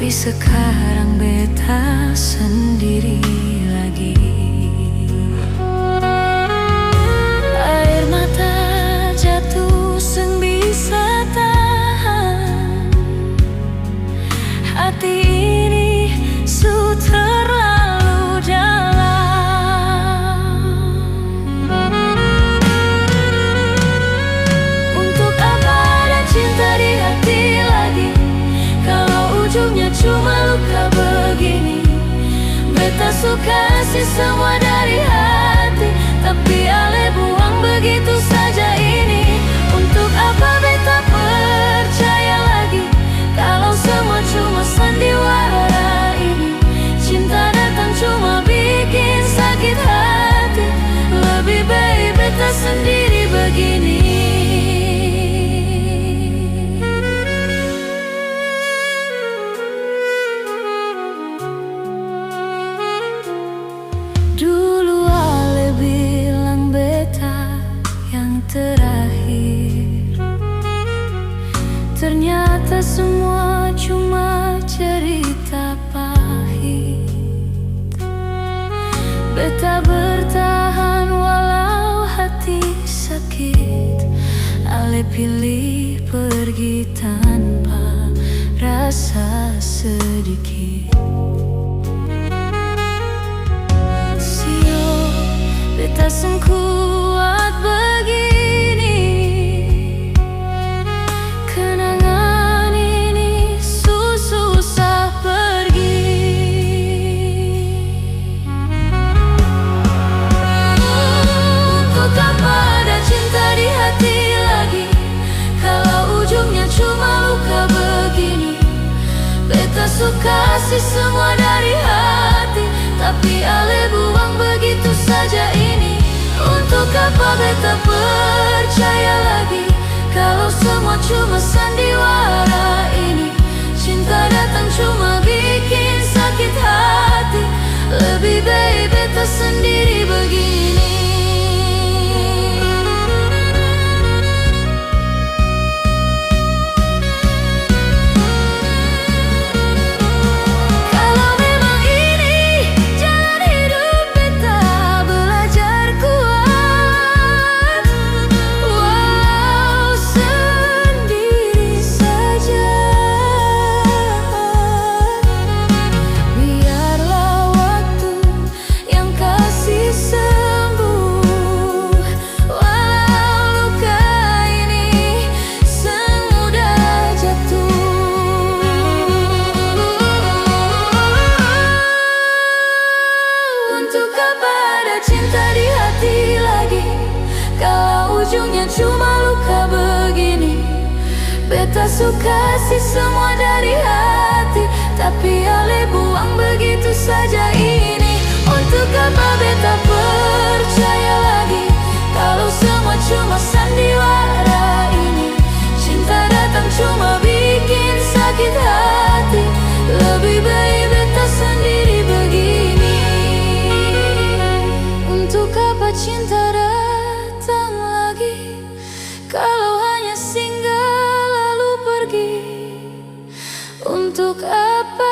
Tapi sekarang beta sendiri lagi. Air mata jatuh seng bisa tahan. Hati ini su terlalu dalam. Untuk apa ada cinta di hati lagi, kalau ujungnya cuma luka begini? Beta suka kasih semua dari hati, tapi ale buang begitu saja ini. Untuk apa beta percaya lagi, kalau semua cuma sandiwara ini? Cinta datang cuma bikin sakit hati, lebih baik beta sendiri begini. Dulu ale bilang beta yang terakhir, ternyata semua cuma cerita pahit. Beta bertahan walau hati sakit, ale pilih pergi tanpa rasa sedikit. Beta seng kuat begini, kenangan ini susah pergi. Untuk apa ada cinta di hati lagi, kalau ujungnya cuma luka begini? Beta suka kasih semua dari hati, tapi ale buang begitu saja ini. Untuk apa beta percaya lagi, kalau semua cuma sandiwara ini? Cinta datang cuma bikin sakit hati, lebih baik beta sendiri begini. Ujungnya cuma luka begini? Beta suka kasih semua dari hati, tapi ale buang begitu saja ini. Untuk apa beta percaya lagi, kalau semua cuma sandiwara ini? Cinta datang cuma bikin sakit hati, lebih baik beta sendiri begini. Untuk apa cinta datang lagi, kalau hanya singgah lalu pergi? Untuk apa